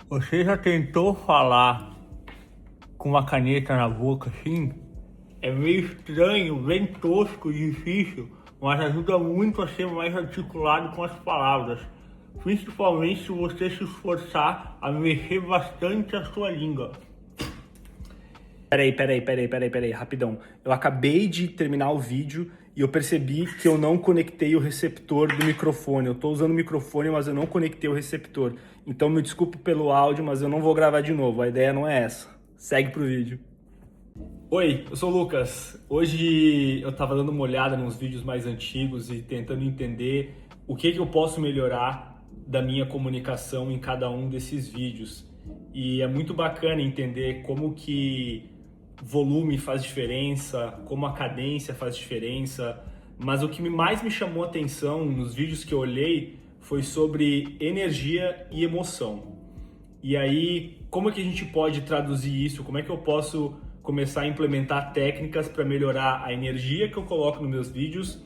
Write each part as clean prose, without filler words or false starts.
Você já tentou falar com uma caneta na boca assim? É meio estranho, bem tosco, difícil, mas ajuda muito a ser mais articulado com as palavras. Principalmente se você se esforçar a mexer bastante a sua língua. Peraí, rapidão. Eu acabei de terminar o vídeo e eu percebi que eu não conectei o receptor do microfone. Eu tô usando o microfone, mas eu não conectei o receptor. Então me desculpe pelo áudio, mas eu não vou gravar de novo. A ideia não é essa. Segue pro vídeo. Oi, eu sou o Lucas. Hoje eu tava dando uma olhada nos vídeos mais antigos e tentando entender o que eu posso melhorar da minha comunicação em cada um desses vídeos. E é muito bacana entender como que volume faz diferença, como a cadência faz diferença, mas o que mais me chamou a atenção nos vídeos que eu olhei foi sobre energia e emoção. E aí, como é que a gente pode traduzir isso? Como é que eu posso começar a implementar técnicas para melhorar a energia que eu coloco nos meus vídeos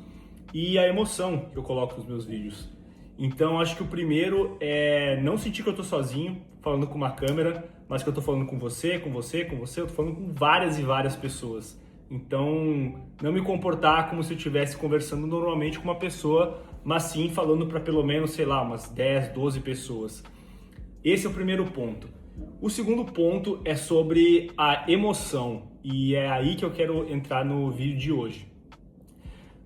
e a emoção que eu coloco nos meus vídeos? Então, acho que o primeiro é não sentir que eu estou sozinho, falando com uma câmera, mas que eu estou falando com você, eu estou falando com várias e várias pessoas. Então, não me comportar como se eu estivesse conversando normalmente com uma pessoa, mas sim falando para pelo menos, sei lá, umas 10, 12 pessoas. Esse é o primeiro ponto. O segundo ponto é sobre a emoção, e é aí que eu quero entrar no vídeo de hoje.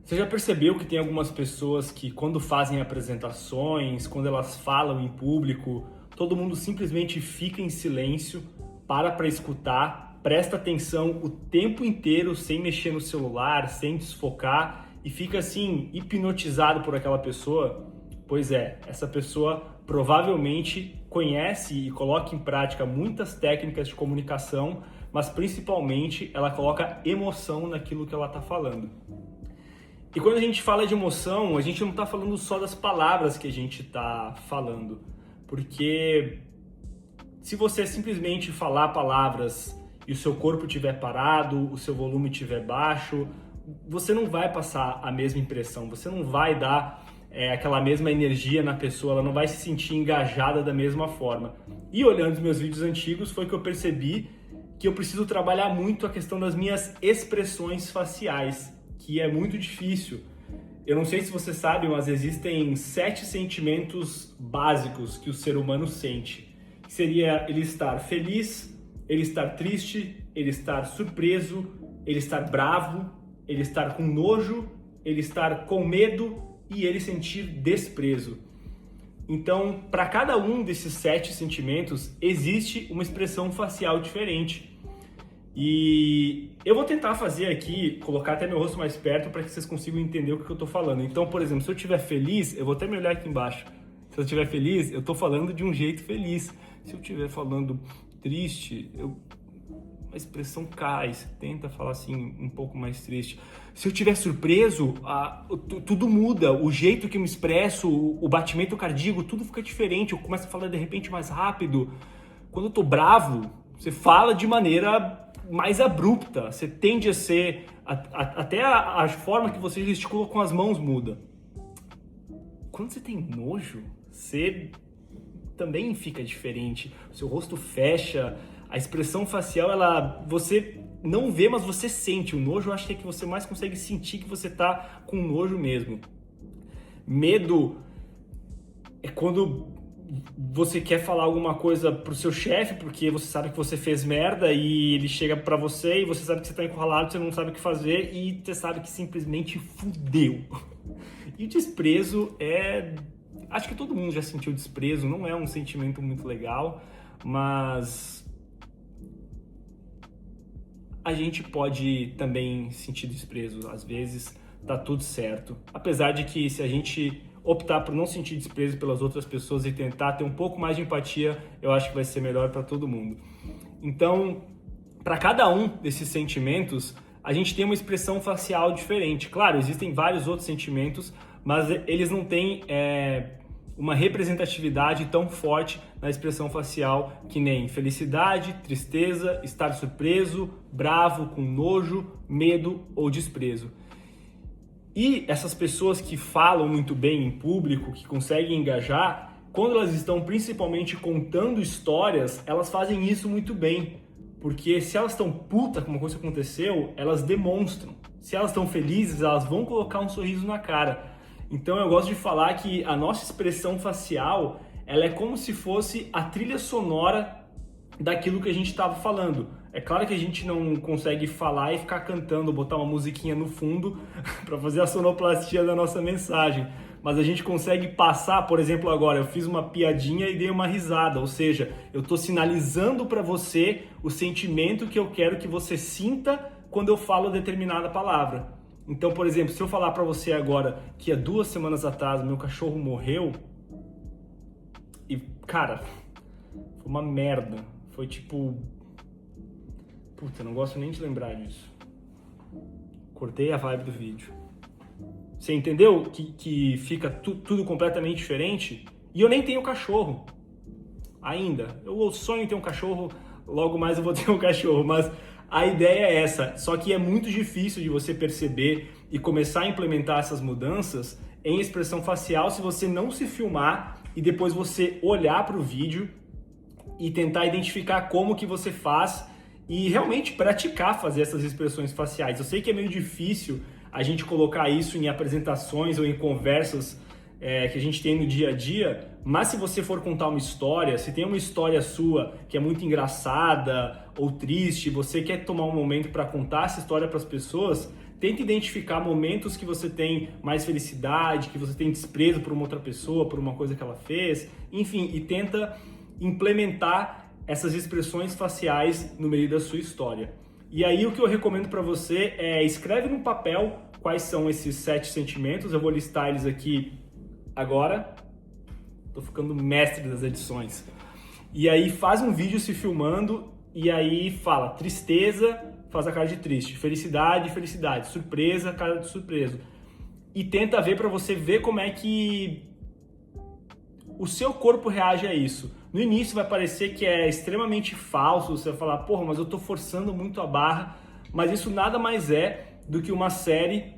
Você já percebeu que tem algumas pessoas que, quando fazem apresentações, quando elas falam em público, todo mundo simplesmente fica em silêncio, para escutar, presta atenção o tempo inteiro sem mexer no celular, sem desfocar e fica assim hipnotizado por aquela pessoa? Pois é, essa pessoa provavelmente conhece e coloca em prática muitas técnicas de comunicação, mas principalmente ela coloca emoção naquilo que ela está falando. E quando a gente fala de emoção, a gente não está falando só das palavras que a gente está falando, porque se você simplesmente falar palavras e o seu corpo estiver parado, o seu volume estiver baixo, você não vai passar a mesma impressão, você não vai dar aquela mesma energia na pessoa, ela não vai se sentir engajada da mesma forma. E olhando os meus vídeos antigos, foi que eu percebi que eu preciso trabalhar muito a questão das minhas expressões faciais, que é muito difícil. Eu não sei se você sabe, mas existem 7 sentimentos básicos que o ser humano sente. Que seria ele estar feliz, ele estar triste, ele estar surpreso, ele estar bravo, ele estar com nojo, ele estar com medo e ele sentir desprezo. Então, para cada um desses 7 sentimentos, existe uma expressão facial diferente. E eu vou tentar fazer aqui, colocar até meu rosto mais perto para que vocês consigam entender o que eu estou falando. Então, por exemplo, se eu estiver feliz, eu vou até me olhar aqui embaixo. Se eu estiver feliz, eu estou falando de um jeito feliz. Se eu estiver falando triste, a expressão cai, você tenta falar assim um pouco mais triste. Se eu estiver surpreso, tudo muda, o jeito que eu me expresso, o batimento cardíaco, tudo fica diferente, eu começo a falar de repente mais rápido. Quando eu tô bravo, você fala de maneira mais abrupta, você tende a ser, até a forma que você gesticula com as mãos muda. Quando você tem nojo, você também fica diferente, o seu rosto fecha, a expressão facial, você não vê, mas você sente. O nojo, eu acho que é que você mais consegue sentir que você tá com nojo mesmo. Medo é quando você quer falar alguma coisa pro seu chefe, porque você sabe que você fez merda e ele chega pra você e você sabe que você tá encurralado, você não sabe o que fazer e você sabe que simplesmente fudeu. E o desprezo acho que todo mundo já sentiu desprezo, não é um sentimento muito legal, mas a gente pode também sentir desprezo, às vezes tá tudo certo. Apesar de que se a gente optar por não sentir desprezo pelas outras pessoas e tentar ter um pouco mais de empatia, eu acho que vai ser melhor para todo mundo. Então, para cada um desses sentimentos, a gente tem uma expressão facial diferente. Claro, existem vários outros sentimentos, mas eles não têm uma representatividade tão forte na expressão facial que nem felicidade, tristeza, estar surpreso, bravo, com nojo, medo ou desprezo. E essas pessoas que falam muito bem em público, que conseguem engajar, quando elas estão principalmente contando histórias, elas fazem isso muito bem. Porque se elas estão puta com uma coisa que aconteceu, elas demonstram. Se elas estão felizes, elas vão colocar um sorriso na cara. Então eu gosto de falar que a nossa expressão facial, ela é como se fosse a trilha sonora daquilo que a gente estava falando. É claro que a gente não consegue falar e ficar cantando, botar uma musiquinha no fundo para fazer a sonoplastia da nossa mensagem. Mas a gente consegue passar, por exemplo, agora eu fiz uma piadinha e dei uma risada, ou seja, eu estou sinalizando para você o sentimento que eu quero que você sinta quando eu falo determinada palavra. Então, por exemplo, se eu falar para você agora que há 2 semanas atrás meu cachorro morreu, e cara, foi uma merda, foi tipo... Puta, não gosto nem de lembrar disso. Cortei a vibe do vídeo. Você entendeu que fica tudo completamente diferente? E eu nem tenho cachorro ainda. Eu sonho em ter um cachorro, logo mais eu vou ter um cachorro, mas a ideia é essa. Só que é muito difícil de você perceber e começar a implementar essas mudanças em expressão facial se você não se filmar e depois você olhar para o vídeo e tentar identificar como que você faz e realmente praticar fazer essas expressões faciais. Eu sei que é meio difícil a gente colocar isso em apresentações ou em conversas que a gente tem no dia a dia, mas se você for contar uma história, se tem uma história sua que é muito engraçada ou triste, você quer tomar um momento para contar essa história para as pessoas, tenta identificar momentos que você tem mais felicidade, que você tem desprezo por uma outra pessoa, por uma coisa que ela fez, enfim, e tenta implementar essas expressões faciais no meio da sua história. E aí o que eu recomendo para você é escreve no papel quais são esses 7 sentimentos, eu vou listar eles aqui agora. Tô ficando mestre das edições. E aí faz um vídeo se filmando e aí fala tristeza, faz a cara de triste, felicidade, felicidade, surpresa, cara de surpreso. E tenta ver para você ver como é que o seu corpo reage a isso. No início vai parecer que é extremamente falso, você vai falar, porra, mas eu tô forçando muito a barra, mas isso nada mais é do que uma série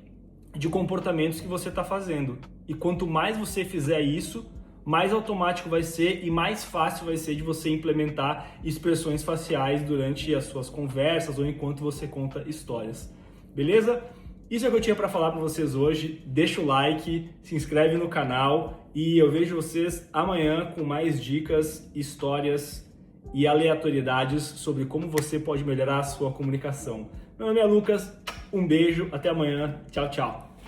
de comportamentos que você está fazendo. E quanto mais você fizer isso, mais automático vai ser e mais fácil vai ser de você implementar expressões faciais durante as suas conversas ou enquanto você conta histórias. Beleza? Isso é o que eu tinha para falar para vocês hoje. Deixa o like, se inscreve no canal e eu vejo vocês amanhã com mais dicas, histórias e aleatoriedades sobre como você pode melhorar a sua comunicação. Meu nome é Lucas, um beijo, até amanhã, tchau, tchau.